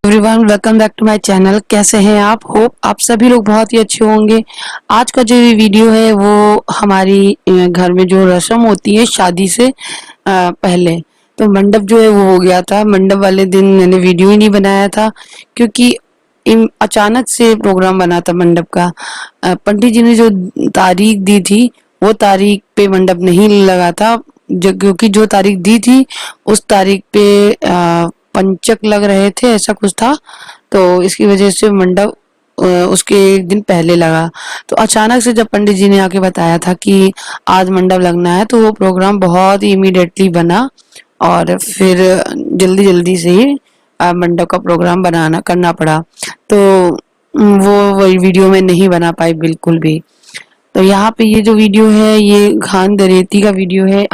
Everyone, welcome back to my channel. कैसे हैं आप? होप आप सभी लोग बहुत ही अच्छे होंगे। आज का जो ये वीडियो है वो हमारी घर में जो रस्म होती है शादी से पहले। तो मंडप जो है वो हो गया था। मंडप वाले दिन मैंने वीडियो ही नहीं बनाया था क्योंकि अचानक से प्रोग्राम बना था मंडप का। पंडित जी ने जो तारीख दी थी वो तारीख पे मंडप नहीं लगा था, जो क्योंकि जो तारीख दी थी उस तारीख पे पंचक लग रहे थे, ऐसा कुछ था। तो इसकी वजह से मंडप उसके एक दिन पहले लगा। तो अचानक से जब पंडित जी ने आके बताया था कि आज मंडप लगना है, तो वो प्रोग्राम बहुत ही इमीडिएटली बना और फिर जल्दी जल्दी से ही मंडप का प्रोग्राम बनाना करना पड़ा। तो वो वीडियो में नहीं बना पाई बिल्कुल भी। तो यहाँ पे ये जो वीडियो है ये खान दरेती का वीडियो है।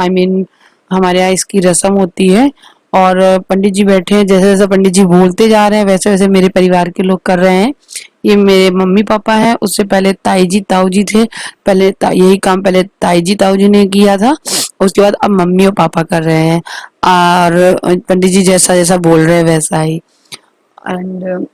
हमारे यहाँ इसकी रस्म होती है और पंडित जी बैठे हैं। जैसे जैसे पंडित जी बोलते जा रहे हैं वैसे वैसे मेरे परिवार के लोग कर रहे हैं। ये मेरे मम्मी पापा हैं, उससे पहले ताई जी ताऊ जी थे। यही काम पहले ताई जी ताऊ जी ने किया था, उसके बाद अब मम्मी और पापा कर रहे हैं। और पंडित जी जैसा जैसा बोल रहे हैं वैसा ही। एंड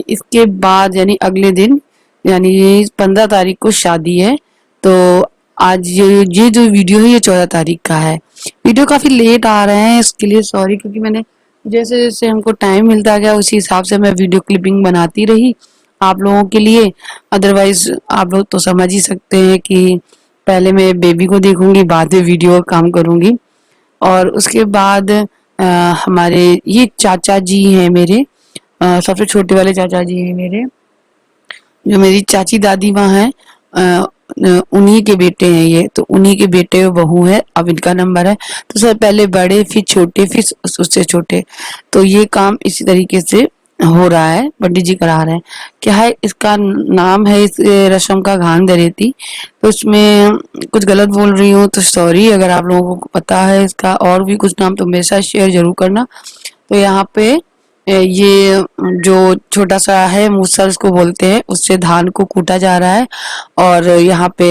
इसके बाद यानी अगले दिन, यानी ये 15 तारीख को शादी है। तो आज ये जो वीडियो है ये 14 तारीख का है। वीडियो काफी लेट आ रहे हैं, इसके लिए सॉरी, क्योंकि मैंने जैसे जैसे हमको टाइम मिलता गया उसी हिसाब से मैं वीडियो क्लिपिंग बनाती रही आप लोगों के लिए। अदरवाइज आप लोग तो समझ ही सकते हैं कि पहले मैं बेबी को देखूंगी, बाद में वीडियो का काम करूंगी। और उसके बाद हमारे ये चाचा जी हैं मेरे, सबसे छोटे वाले चाचा जी हैं मेरे, जो मेरी चाची दादी माँ है। उन्हीं के बेटे हैं ये, तो उन्हीं के बेटे और बहू है। अब इनका नंबर है, तो सबसे पहले बड़े, फिर छोटे, फिर उससे छोटे। तो ये काम इसी तरीके से हो रहा है, पंडित जी करा रहे हैं। क्या है इसका नाम है इस रस्म का, घान दरेती। तो इसमें कुछ गलत बोल रही हूँ तो सॉरी। अगर आप लोगों को पता है इसका और भी कुछ नाम तो मेरे साथ शेयर जरूर करना। तो यहाँ पे ये जो छोटा सा है मूसल इसको बोलते हैं, उससे धान को कूटा जा रहा है। और यहाँ पे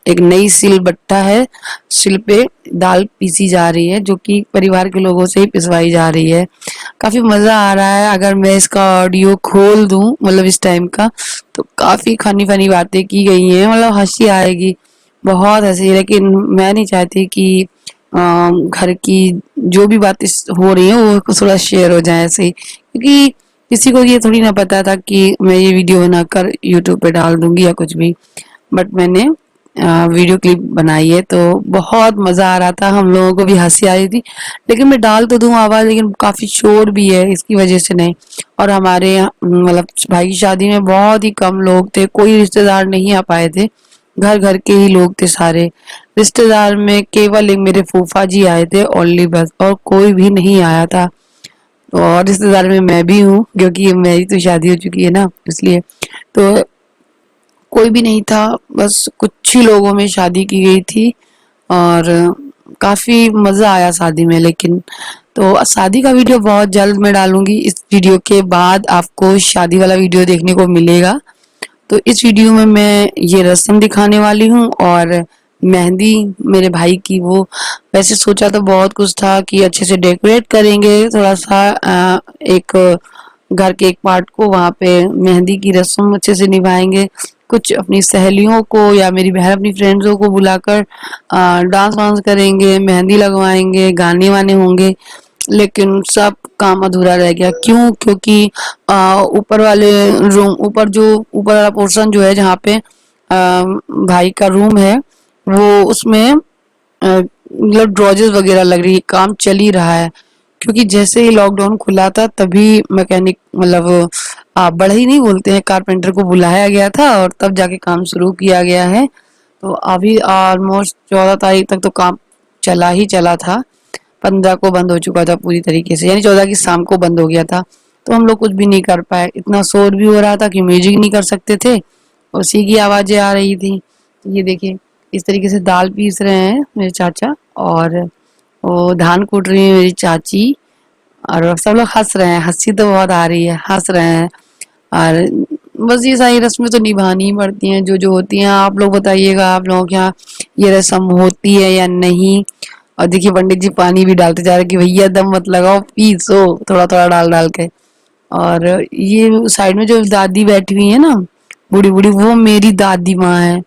एक नई सिल बट्टा है, सिल पे दाल पीसी जा रही है, जो कि परिवार के लोगों से ही पिसवाई जा रही है। काफी मजा आ रहा है। अगर मैं इसका ऑडियो खोल दूं मतलब इस टाइम का, तो काफी फनी फनी बातें की गई हैं, मतलब हंसी आएगी, बहुत हंसी। लेकिन मैं नहीं चाहती कि घर की जो भी बातें हो रही हैं वो थोड़ा शेयर हो जाए ऐसे ही, क्योंकि किसी को ये थोड़ी ना पता था कि मैं ये वीडियो बनाकर यूट्यूब पे डाल दूंगी या कुछ भी। बट मैंने वीडियो क्लिप बनाई है, तो बहुत मजा आ रहा था, हम लोगों को भी हंसी आ रही थी। लेकिन मैं डाल तो दूं आवाज, लेकिन काफी शोर भी है, इसकी वजह से नहीं। और हमारे मतलब भाई की शादी में बहुत ही कम लोग थे, कोई रिश्तेदार नहीं आ पाए थे, घर घर के ही लोग थे सारे। रिश्तेदार में केवल एक मेरे फूफा जी आए थे ओनली, बस, और कोई भी नहीं आया था। और रिश्तेदार में मैं भी हूँ, क्योंकि मेरी तो शादी हो चुकी है ना, इसलिए। तो कोई भी नहीं था, बस कुछ ही लोगों में शादी की गई थी। और काफी मजा आया शादी में। लेकिन तो शादी का वीडियो बहुत जल्द मैं डालूंगी। इस वीडियो के बाद आपको शादी वाला वीडियो देखने को मिलेगा। तो इस वीडियो में मैं ये रस्म दिखाने वाली हूँ और मेहंदी मेरे भाई की। वो वैसे सोचा तो बहुत कुछ था कि अच्छे से डेकोरेट करेंगे, थोड़ा सा एक घर के एक पार्ट को वहाँ पे मेहंदी की रस्म अच्छे से निभाएंगे। कुछ अपनी सहेलियों को या मेरी बहन अपनी फ्रेंड्सों को बुलाकर डांस वांस करेंगे, मेहंदी लगवाएंगे, गाने वाने होंगे। लेकिन सब काम अधूरा रह गया। क्यों? क्योंकि ऊपर वाले रूम, ऊपर वाला पोर्शन जो है जहाँ पे भाई का रूम है, वो उसमें मतलब ड्रॉजेस वगैरह लग रही है, काम चल ही रहा है। क्योंकि जैसे ही लॉकडाउन खुला था तभी मैकेनिक, मतलब बढ़ई नहीं बोलते हैं, कारपेंटर को बुलाया गया था और तब जाके काम शुरू किया गया है। तो अभी ऑलमोस्ट 14 तारीख तक तो काम चला ही चला था। 15 को बंद हो चुका था पूरी तरीके से, यानी 14 की शाम को बंद हो गया था। तो हम लोग कुछ भी नहीं कर पाए, इतना शोर भी हो रहा था कि म्यूजिक नहीं कर सकते थे, उसी की आवाजें आ रही थी। तो ये देखिए, इस तरीके से दाल पीस रहे हैं मेरे चाचा, और वो धान कूट रही है मेरी चाची। और सब लोग हंस रहे हैं, हंसी तो बहुत आ रही है, हंस रहे हैं। और बस ये सारी रस्में तो निभानी ही पड़ती हैं, जो जो होती हैं। आप लोग बताइएगा, आप लोगों के यहाँ ये रस्म होती है या नहीं? और देखिए पंडित जी पानी भी डालते जा रहे हैं कि भैया दम मत लगाओ, पीसो थोड़ा थोड़ा डाल डाल के। और ये साइड में जो दादी बैठी हुई है ना, बूढ़ी बूढ़ी, वो मेरी दादी माँ है।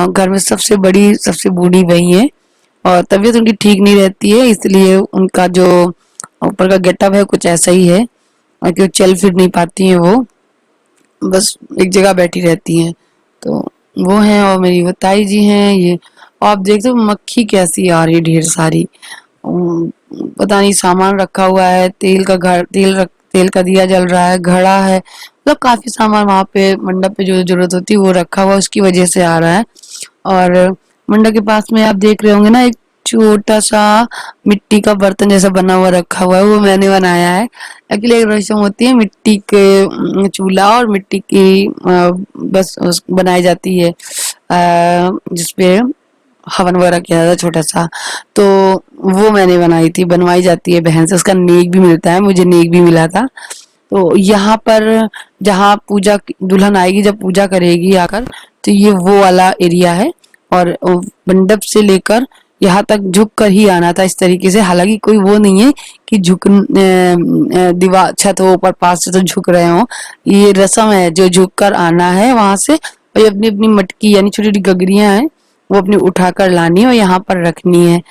घर में सबसे बड़ी सबसे बूढ़ी वही है, और तबीयत उनकी ठीक नहीं रहती है, इसलिए उनका जो ऊपर का गेटअप है कुछ ऐसा ही है, और क्यों चल फिर नहीं पाती हैं वो, बस एक जगह बैठी रहती हैं। तो वो हैं, और मेरी वो ताई जी हैं ये। और आप देखते हो मक्खी कैसी आ रही है, ढेर सारी। अम, पता नहीं सामान रखा हुआ है, तेल का दिया जल रहा है, घड़ा है, मतलब काफी सामान वहां पे मंडप पे जो जरूरत होती है वो रखा हुआ है, उसकी वजह से आ रहा है। और मंडप के पास में आप देख रहे होंगे ना, एक छोटा सा मिट्टी का बर्तन जैसा बना हुआ रखा हुआ है, वो मैंने बनाया है। एक्चुअली एक रस्म होती है मिट्टी के, चूल्हा और मिट्टी की बनाई जाती है, जिसपे हवन वगैरह किया जाता है छोटा सा। तो वो मैंने बनाई थी, बनवाई जाती है बहन से, उसका नेक भी मिलता है, मुझे नेक भी मिला था। तो यहाँ पर जहाँ पूजा दुल्हन आएगी, जब पूजा करेगी आकर, तो ये वो वाला एरिया है। और मंडप से लेकर यहाँ तक झुक कर ही आना था, इस तरीके से। हालांकि कोई वो नहीं है कि दीवार छत हो ऊपर पास से तो झुक रहे हो, ये रस्म है जो झुक कर आना है वहां से। और अपनी अपनी मटकी यानी छोटी छोटी गगरियां हैं, वो अपनी उठाकर लानी है और यहाँ पर रखनी है।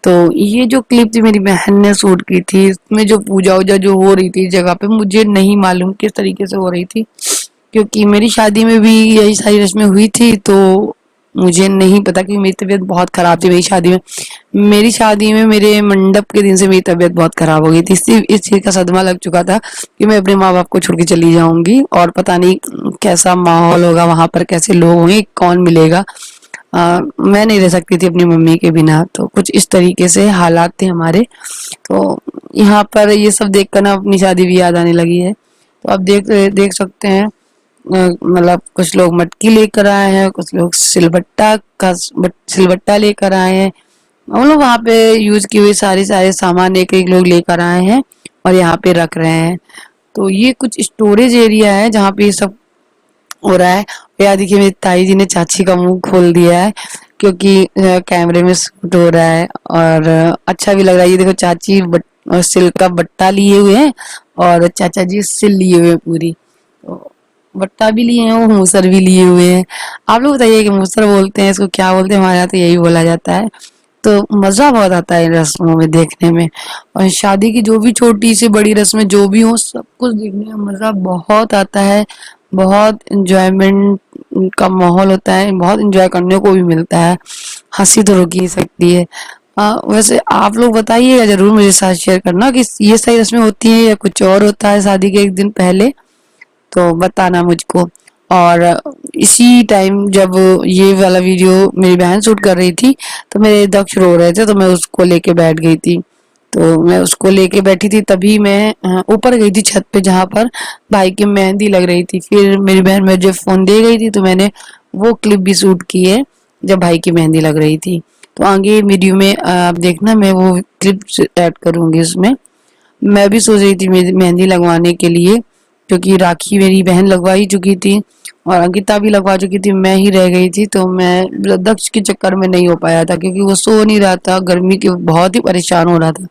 तो ये जो क्लिप थी मेरी बहन ने शूट की थी, इसमें जो पूजा वूजा जो हो रही थी इस जगह पे, मुझे नहीं मालूम किस तरीके से हो रही थी, क्योंकि मेरी शादी में भी यही सारी रस्में हुई थी। तो मुझे नहीं पता, कि मेरी तबीयत बहुत खराब थी मेरी शादी में मेरे मंडप के दिन से मेरी तबीयत बहुत खराब हो गई थी, इसलिए इस चीज का सदमा लग चुका था कि मैं अपने माँ बाप को छोड़ के चली जाऊंगी, और पता नहीं कैसा माहौल होगा वहां पर, कैसे लोग होंगे, कौन मिलेगा। मैं नहीं रह सकती थी अपनी मम्मी के बिना। तो कुछ इस तरीके से हालात थे हमारे। तो यहाँ पर ये सब देख कर ना अपनी शादी भी याद आने लगी है। तो आप देख देख सकते हैं, मतलब कुछ लोग मटकी लेकर आए हैं, कुछ लोग सिलबट्टा लेकर आए हैं। हम लोग वहाँ पे यूज की हुई सारे सारे सामान एक एक लोग लेकर आए हैं और यहाँ पे रख रहे हैं। तो ये कुछ स्टोरेज एरिया है जहाँ पे ये सब हो रहा है। यार देखिए, मेरी ताई जी ने चाची का मुंह खोल दिया है, क्योंकि कैमरे में शूट हो रहा है, और अच्छा भी लग रहा है। ये देखो, चाची सिल का बट्टा लिए हुए हैं, और चाचा जी सिल लिए हुए हैं पूरी। तो बट्टा भी लिए हैं, वो मूसर भी लिए हुए हैं। आप लोग बताइए कि मूसर बोलते हैं इसको, क्या बोलते हैं? हमारे यहाँ तो यही बोला जाता है। तो मजा बहुत आता है इन रस्मों में देखने में। और शादी की जो भी छोटी सी बड़ी रस्में जो भी हो, सब कुछ देखने में मजा बहुत आता है। बहुत इंजॉयमेंट का माहौल होता है, बहुत इंजॉय करने को भी मिलता है। हंसी तो रुक ही नहीं सकती है। वैसे आप लोग बताइएगा जरूर, मेरे साथ शेयर करना कि ये सही रस्में होती हैं या कुछ और होता है शादी के एक दिन पहले, तो बताना मुझको। और इसी टाइम जब ये वाला वीडियो मेरी बहन शूट कर रही थी, तो मेरे दक्ष रो रहे थे, तो मैं उसको लेके बैठ गई थी। तो मैं उसको लेके बैठी थी, तभी मैं ऊपर गई थी छत पे, जहाँ पर भाई की मेहंदी लग रही थी। फिर मेरी बहन मुझे फोन दे गई थी, तो मैंने वो क्लिप भी शूट की है जब भाई की मेहंदी लग रही थी। तो आगे वीडियो में आप देखना, मैं वो क्लिप ऐड करूंगी उसमें। मैं भी सोच रही थी मेहंदी लगवाने के लिए, क्योंकि राखी मेरी बहन लगवा ही चुकी थी और अंकिता भी लगवा चुकी थी, मैं ही रह गई थी। तो मैं दक्ष के चक्कर में नहीं हो पाया था, क्योंकि वो सो नहीं रहा था, गर्मी के बहुत ही परेशान हो रहा था।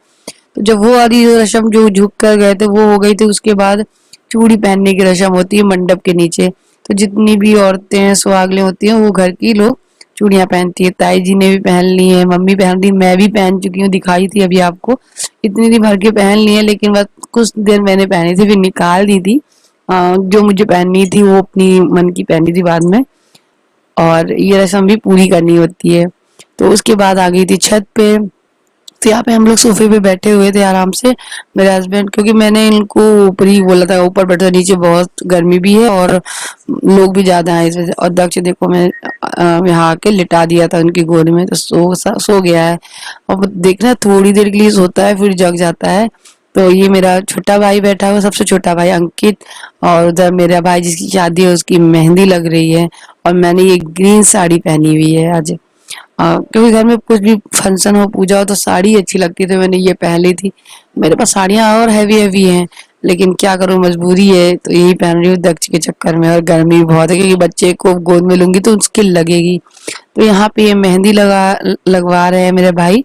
तो जब वो वाली रस्म जो झुक कर गए थे वो हो गई थी, उसके बाद चूड़ी पहनने की रस्म होती है मंडप के नीचे। तो जितनी भी औरतें सुहागनें होती हैं, वो घर की लोग चूड़ियां पहनती है। ताई जी ने भी पहन ली है, मम्मी पहन ली, मैं भी पहन चुकी हूँ, दिखाई थी अभी आपको। इतनी दी भर के पहन ली है, लेकिन बस कुछ देर मैंने पहनी थी, फिर निकाल दी थी। जो मुझे पहननी थी वो अपनी मन की पहनी थी बाद में, और ये रस्म भी पूरी करनी होती है। तो उसके बाद आ गई थी छत पे। तो यहाँ पे हम लोग सोफे पे बैठे हुए थे आराम से, मेरे हस्बैंड, क्योंकि मैंने इनको ऊपर ही बोला था, ऊपर बैठा, नीचे बहुत गर्मी भी है और लोग भी ज्यादा हैं इस वजह से। और दक्ष देखो, मैं यहाँ आके लिटा दिया था उनकी गोद में, तो सो गया है। और देखना, थोड़ी देर के लिए सोता है फिर जग जाता है। तो ये मेरा छोटा भाई बैठा हुआ, सबसे छोटा भाई अंकित, और उधर मेरा भाई जिसकी शादी है उसकी मेहंदी लग रही है। और मैंने ये ग्रीन साड़ी पहनी हुई है आज, क्योंकि घर में कुछ भी फंक्शन हो, पूजा हो, तो साड़ी अच्छी लगती है, तो मैंने ये पहन ली थी। मेरे पास साड़ियाँ और हैवी हैवी हैं, लेकिन क्या करूँ, मजबूरी है, तो यही पहन रही हूँ दक्ष के चक्कर में। और गर्मी भी बहुत है, क्योंकि बच्चे को गोद में लूंगी तो उसकी लगेगी। तो यहाँ पे ये मेहंदी लगवा रहे हैं मेरे भाई।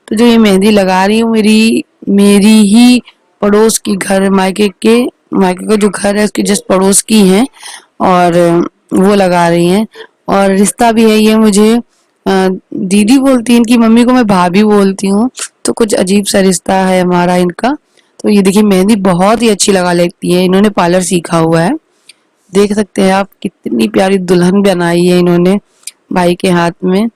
तो जो ये मेहंदी लगा रही हूँ, मेरी मेरी ही पड़ोस की घर, मायके के मायके का जो घर है उसके जस्ट पड़ोस की हैं, और वो लगा रही हैं। और रिश्ता भी है ये मुझे दीदी बोलती है, इनकी मम्मी को मैं भाभी बोलती हूँ, तो कुछ अजीब सा रिश्ता है हमारा इनका। तो ये देखिए मेहंदी बहुत ही अच्छी लगा लेती है, इन्होंने पार्लर सीखा हुआ है। देख सकते हैं आप कितनी प्यारी दुल्हन बनाई है इन्होंने भाई के हाथ में।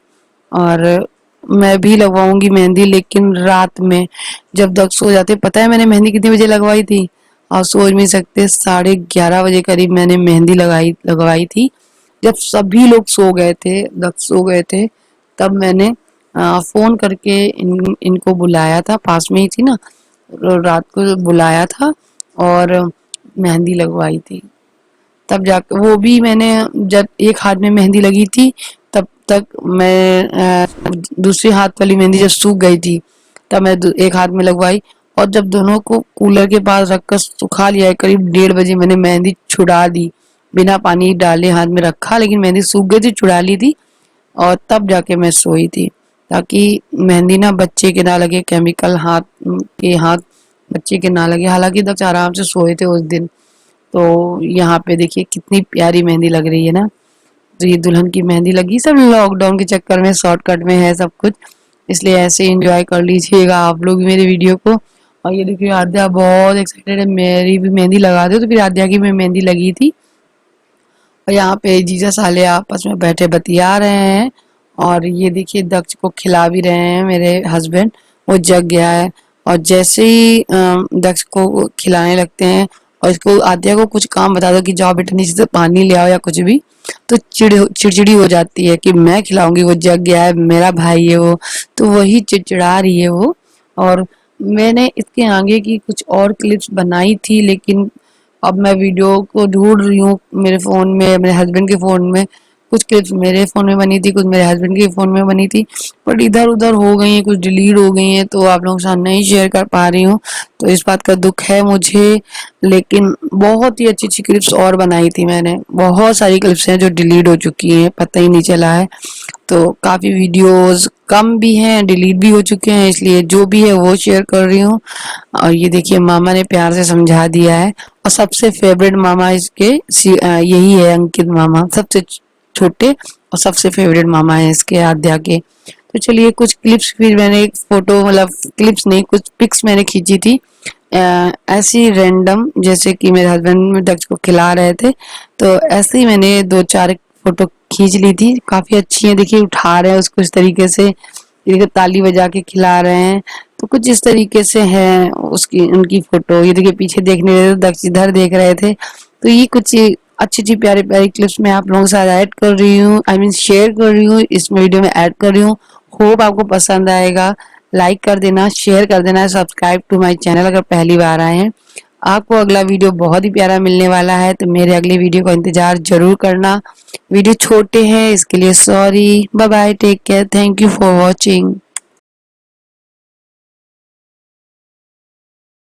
और मैं भी लगवाऊंगी मेहंदी, लेकिन रात में जब तक सो जाते। पता है मैंने मेहंदी कितने बजे लगवाई थी? आप सोच नहीं सकते, 11:30 बजे करीब मैंने मेहंदी लगवाई थी। जब सभी लोग सो गए थे, दक्ष सो गए थे, तब मैंने फोन करके इनको बुलाया था, पास में ही थी ना, रात को बुलाया था और मेहंदी लगवाई थी। तब जाकर वो भी मैंने, जब एक हाथ में मेहंदी लगी थी तब तक मैं दूसरे हाथ वाली मेहंदी जब सूख गई थी तब मैं एक हाथ में लगवाई। और जब दोनों को कूलर के पास रखकर सुखा लिया है, करीब 1:30 बजे मैंने मेहंदी छुड़ा दी, बिना पानी डाले हाथ में रखा, लेकिन मेहंदी सूख गई थी, छुड़ा ली थी। और तब जाके मैं सोई थी, ताकि मेहंदी ना बच्चे के ना लगे, केमिकल हाथ बच्चे के ना लगे। हालांकि तक आराम से सोए थे उस दिन। तो यहाँ पे देखिए कितनी प्यारी मेहंदी लग रही है ना। तो ये दुल्हन की मेहंदी लगी, सब लॉकडाउन के चक्कर में शॉर्टकट में है सब कुछ, इसलिए ऐसे एंजॉय कर लीजिएगा आप लोग मेरे वीडियो को। और ये देखिए आद्या बहुत एक्साइटेड है, मेरी भी मेहंदी लगा दो, तो फिर आद्या की भी मेहंदी लगी थी। और यहाँ पे जीजा साले आपस में बैठे बतिया रहे हैं। और ये देखिए दक्ष को खिला भी रहे हैं मेरे हस्बैंड, वो जग गया है। और जैसे ही दक्ष को खिलाने लगते हैं और इसको आद्या को कुछ काम बता दो कि जाओ बेटा नीचे से पानी ले आओ या कुछ भी, तो चिड़चिड़ी हो जाती है कि मैं खिलाऊंगी, वो जग गया है, मेरा भाई है वो, तो वही चिड़चिड़ा रही है वो। और मैंने इसके आगे की कुछ और क्लिप्स बनाई थी, लेकिन अब मैं वीडियो को ढूंढ रही हूँ मेरे फ़ोन में, मेरे हस्बैंड के फ़ोन में। कुछ क्लिप्स मेरे फ़ोन में बनी थी, कुछ मेरे हस्बैंड के फ़ोन में बनी थी, बट इधर उधर हो गई हैं, कुछ डिलीट हो गई हैं, तो आप लोगों के साथ नहीं शेयर कर पा रही हूँ। तो इस बात का दुख है मुझे। लेकिन बहुत ही अच्छी अच्छी क्लिप्स और बनाई थी मैंने, बहुत सारी क्लिप्स हैं जो डिलीट हो चुकी हैं, पता ही नहीं चला है। तो काफ़ी वीडियोस कम भी हैं, डिलीट भी हो चुके हैं, इसलिए जो भी है वो शेयर कर रही हूँ। और ये देखिए मामा ने प्यार से समझा दिया है। और सबसे फेवरेट मामा इसके यही है, अंकित मामा, सबसे छोटे और सबसे फेवरेट मामा है इसके, आद्या के। तो चलिए कुछ क्लिप्स, फिर मैंने एक फोटो, मतलब क्लिप्स नहीं, कुछ पिक्स मैंने खींची थी ऐसी रैंडम, जैसे कि मेरे हस्बैंड दक्ष को खिला रहे थे, तो ऐसे ही मैंने 2-4 फोटो खींच ली थी। काफी अच्छी है, देखिए उठा रहे हैं उसको इस तरीके से, देखिए ताली बजा के खिला रहे हैं, तो कुछ इस तरीके से है उसकी उनकी फोटो। ये देखिए पीछे देखने रहे थे, दक्ष इधर देख रहे थे। तो ये कुछ अच्छी अच्छी प्यारी प्यारी क्लिप्स मैं आप लोगों के साथ ऐड कर रही हूँ, आई मीन शेयर कर रही हूँ, इस वीडियो में ऐड कर रही हूँ। होप आपको पसंद आएगा। लाइक कर देना, शेयर कर देना, सब्सक्राइब टू माय चैनल अगर पहली बार आए हैं। आपको अगला वीडियो बहुत ही प्यारा मिलने वाला है, तो मेरे अगले वीडियो का इंतजार जरूर करना। वीडियो छोटे हैं इसके लिए sorry. Bye bye, take care, thank you for watching.